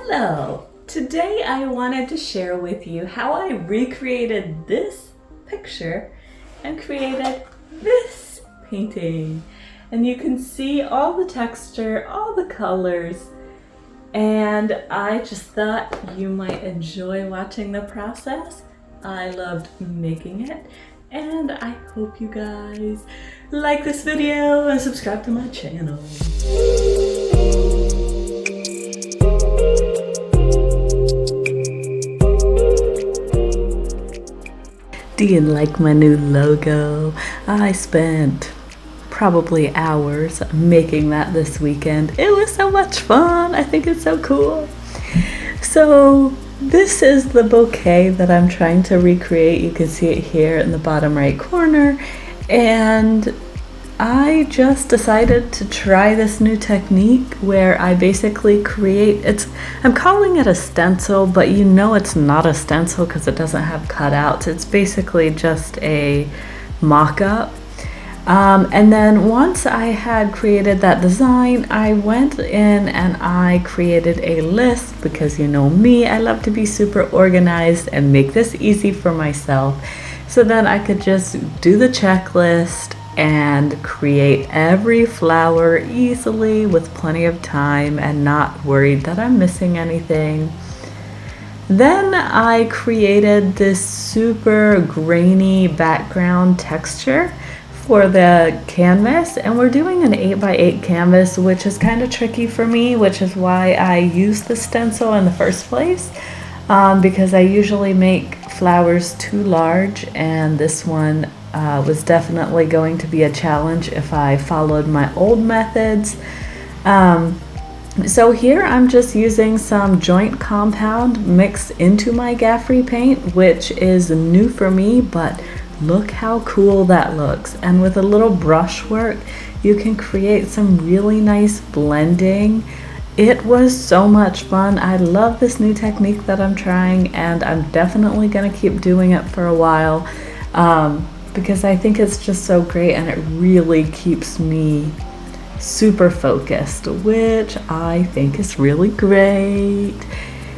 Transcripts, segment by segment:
Hello! Today I wanted to share with you how I recreated this picture and created this painting. And you can see all the texture, all the colors, and I just thought you might enjoy watching the process. I loved making it, and I hope you guys like this video and subscribe to my channel. Do you like my new logo? I spent probably hours making that this weekend. It was so much fun. I think it's so cool. So this is the bouquet that I'm trying to recreate. You can see it here in the bottom right corner. And I just decided to try this new technique where I basically create, I'm calling it a stencil, but you know it's not a stencil because it doesn't have cutouts. It's basically just a mock-up. And then once I had created that design, I went in and I created a list because you know me, I love to be super organized and make this easy for myself. So then I could just do the checklist and create every flower easily with plenty of time and not worried that I'm missing anything. Then I created this super grainy background texture for the canvas, and we're doing an 8x8 canvas, which is kind of tricky for me, which is why I use the stencil in the first place, because I usually make flowers too large, and this one was definitely going to be a challenge if I followed my old methods. So here I'm just using some joint compound mixed into my Gaffrey paint, which is new for me, but look how cool that looks. And with a little brushwork, you can create some really nice blending. It was so much fun. I love this new technique that I'm trying, and I'm definitely gonna keep doing it for a while. Because I think it's just so great and it really keeps me super focused, which I think is really great.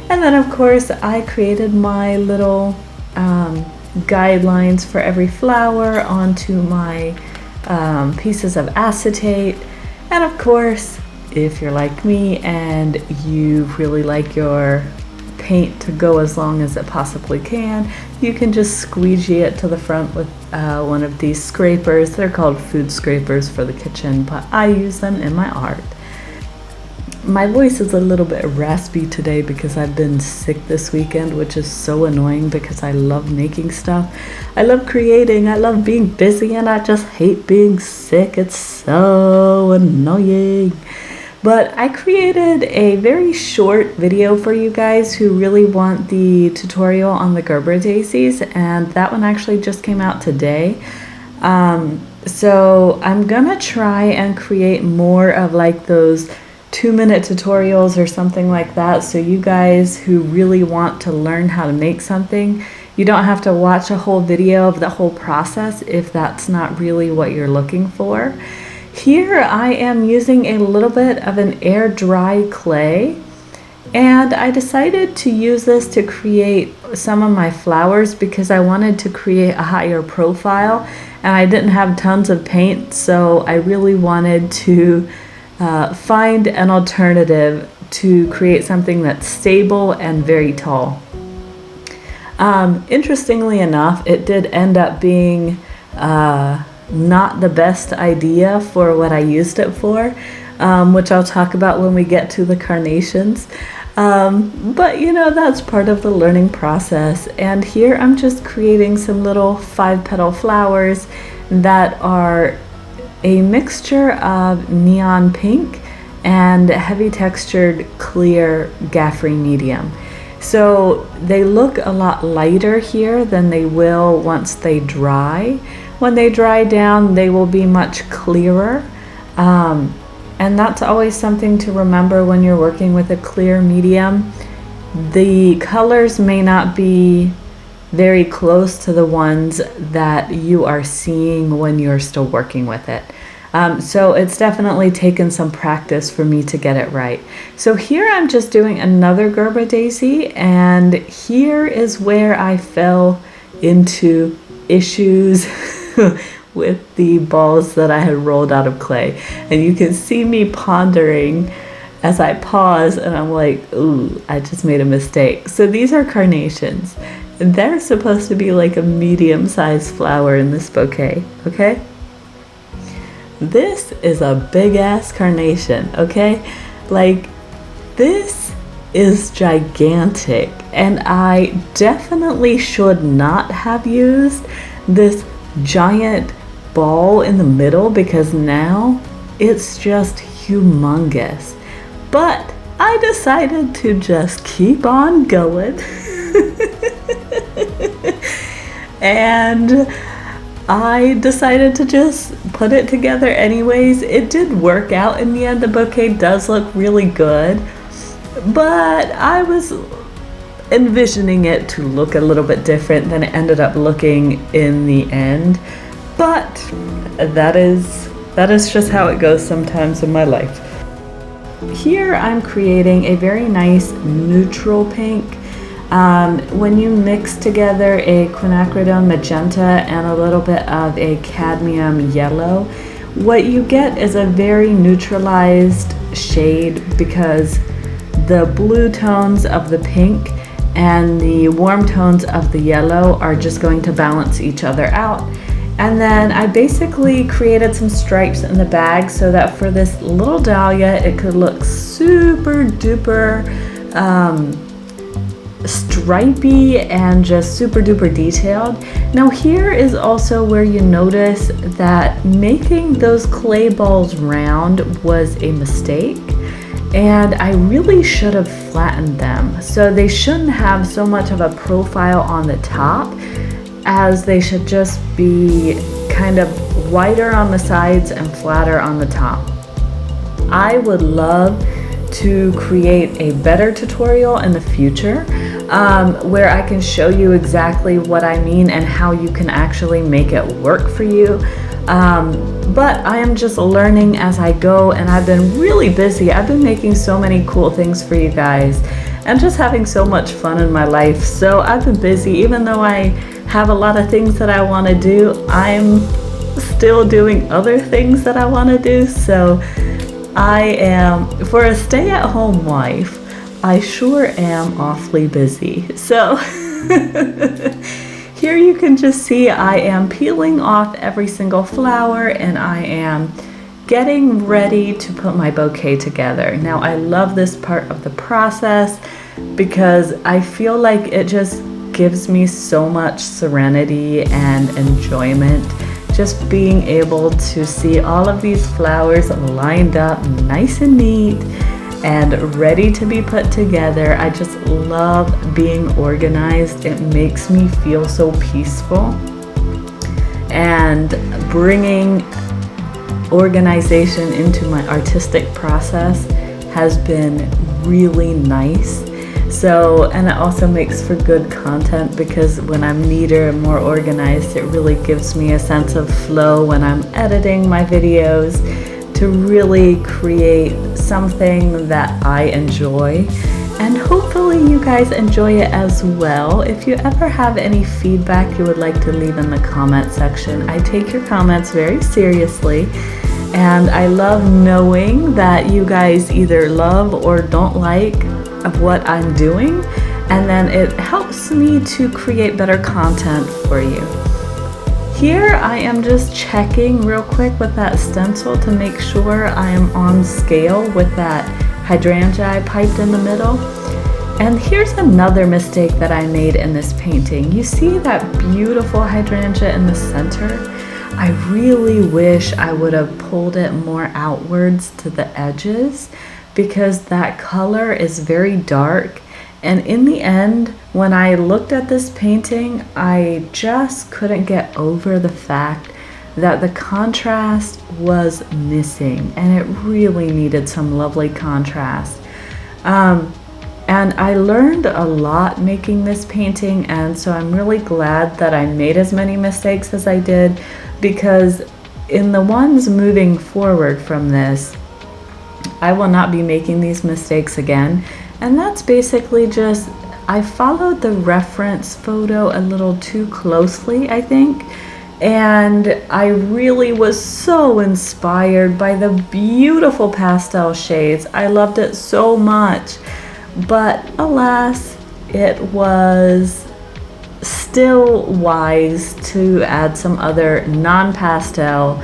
And then of course I created my little guidelines for every flower onto my pieces of acetate. And of course, if you're like me and you really like your paint to go as long as it possibly can, you can just squeegee it to the front with one of these scrapers. They're called food scrapers for the kitchen, but I use them in my art. My voice is a little bit raspy today because I've been sick this weekend, which is so annoying because I love making stuff. I love creating, I love being busy, and I just hate being sick. It's so annoying. But I created a very short video for you guys who really want the tutorial on the Gerber daisies, and that one actually just came out today. So I'm gonna try and create more of like those 2-minute tutorials or something like that, so you guys who really want to learn how to make something, you don't have to watch a whole video of the whole process if that's not really what you're looking for. Here I am using a little bit of an air dry clay, and I decided to use this to create some of my flowers because I wanted to create a higher profile and I didn't have tons of paint, so I really wanted to find an alternative to create something that's stable and very tall. Interestingly enough, it did end up being not the best idea for what I used it for, which I'll talk about when we get to the carnations. But you know, that's part of the learning process. And here I'm just creating some little 5-petal flowers that are a mixture of neon pink and heavy textured clear Gaffrey medium. So they look a lot lighter here than they will once they dry. When they dry down, they will be much clearer. And that's always something to remember when you're working with a clear medium. The colors may not be very close to the ones that you are seeing when you're still working with it. So it's definitely taken some practice for me to get it right. So here I'm just doing another Gerber daisy, and here is where I fell into issues with the balls that I had rolled out of clay. And you can see me pondering as I pause, and I'm like, ooh, I just made a mistake. So these are carnations. They're supposed to be like a medium-sized flower in this bouquet, okay? This is a big-ass carnation, okay? Like, this is gigantic, and I definitely should not have used this giant ball in the middle, because now it's just humongous. But I decided to just keep on going. And I decided to just put it together anyways. It did work out in the end. The bouquet does look really good, but I was envisioning it to look a little bit different than it ended up looking in the end. But that is just how it goes sometimes in my life. Here I'm creating a very nice neutral pink. When you mix together a quinacridone magenta and a little bit of a cadmium yellow, what you get is a very neutralized shade, because the blue tones of the pink and the warm tones of the yellow are just going to balance each other out. And then I basically created some stripes in the bag so that for this little dahlia it could look super duper stripey and just super duper detailed. Now here is also where you notice that making those clay balls round was a mistake, and I really should have flattened them. So they shouldn't have so much of a profile on the top, as they should just be kind of wider on the sides and flatter on the top. I would love to create a better tutorial in the future where I can show you exactly what I mean and how you can actually make it work for you. But I am just learning as I go, and I've been really busy. I've been making so many cool things for you guys and just having so much fun in my life. So I've been busy. Even though I have a lot of things that I want to do, I'm still doing other things that I want to do. So I am, for a stay-at-home wife, I sure am awfully busy. So here you can just see I am peeling off every single flower, and I am getting ready to put my bouquet together. Now I love this part of the process because I feel like it just gives me so much serenity and enjoyment, just being able to see all of these flowers lined up nice and neat and ready to be put together. I just love being organized. It makes me feel so peaceful, and bringing organization into my artistic process has been really nice. So, and it also makes for good content, because when I'm neater and more organized, it really gives me a sense of flow when I'm editing my videos, to really create something that I enjoy. And hopefully you guys enjoy it as well. If you ever have any feedback you would like to leave in the comment section, I take your comments very seriously. And I love knowing that you guys either love or don't like of what I'm doing, and then it helps me to create better content for you. Here I am just checking real quick with that stencil to make sure I am on scale with that hydrangea I piped in the middle. And here's another mistake that I made in this painting. You see that beautiful hydrangea in the center? I really wish I would have pulled it more outwards to the edges, because that color is very dark. And in the end, when I looked at this painting, I just couldn't get over the fact that the contrast was missing, and it really needed some lovely contrast. And I learned a lot making this painting, and so I'm really glad that I made as many mistakes as I did, because in the ones moving forward from this, I will not be making these mistakes again. And that's basically just, I followed the reference photo a little too closely, I think. And I really was so inspired by the beautiful pastel shades. I loved it so much. But alas, it was still wise to add some other non-pastel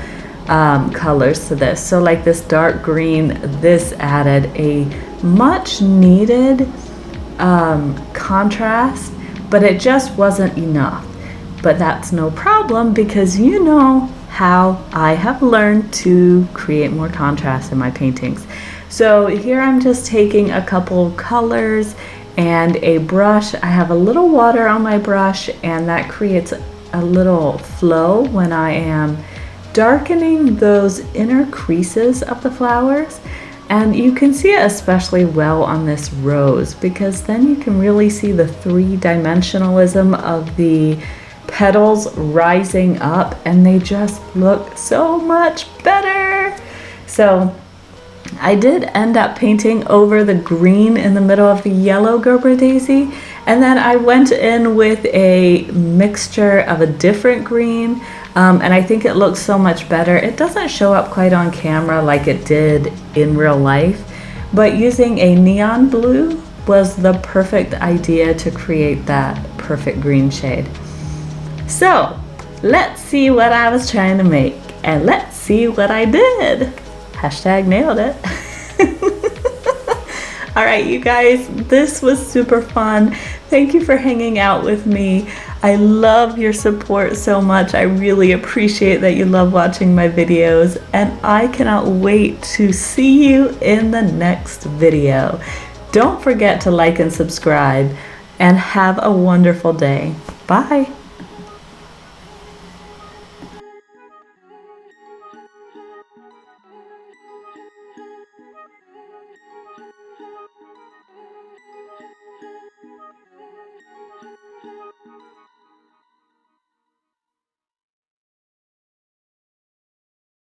colors to this. So like this dark green, this added a much needed contrast, but it just wasn't enough. But that's no problem, because you know how I have learned to create more contrast in my paintings. So here I'm just taking a couple colors and a brush. I have a little water on my brush, and that creates a little flow when I am darkening those inner creases of the flowers. And you can see it especially well on this rose, because then you can really see the three-dimensionalism of the petals rising up, and they just look so much better. So I did end up painting over the green in the middle of the yellow Gerber daisy, and then I went in with a mixture of a different green, and I think it looks so much better. It doesn't show up quite on camera like it did in real life, but using a neon blue was the perfect idea to create that perfect green shade. So let's see what I was trying to make, and let's see what I did. Hashtag nailed it. All right, you guys, this was super fun. Thank you for hanging out with me. I love your support so much. I really appreciate that you love watching my videos, and I cannot wait to see you in the next video. Don't forget to like and subscribe, and have a wonderful day. Bye.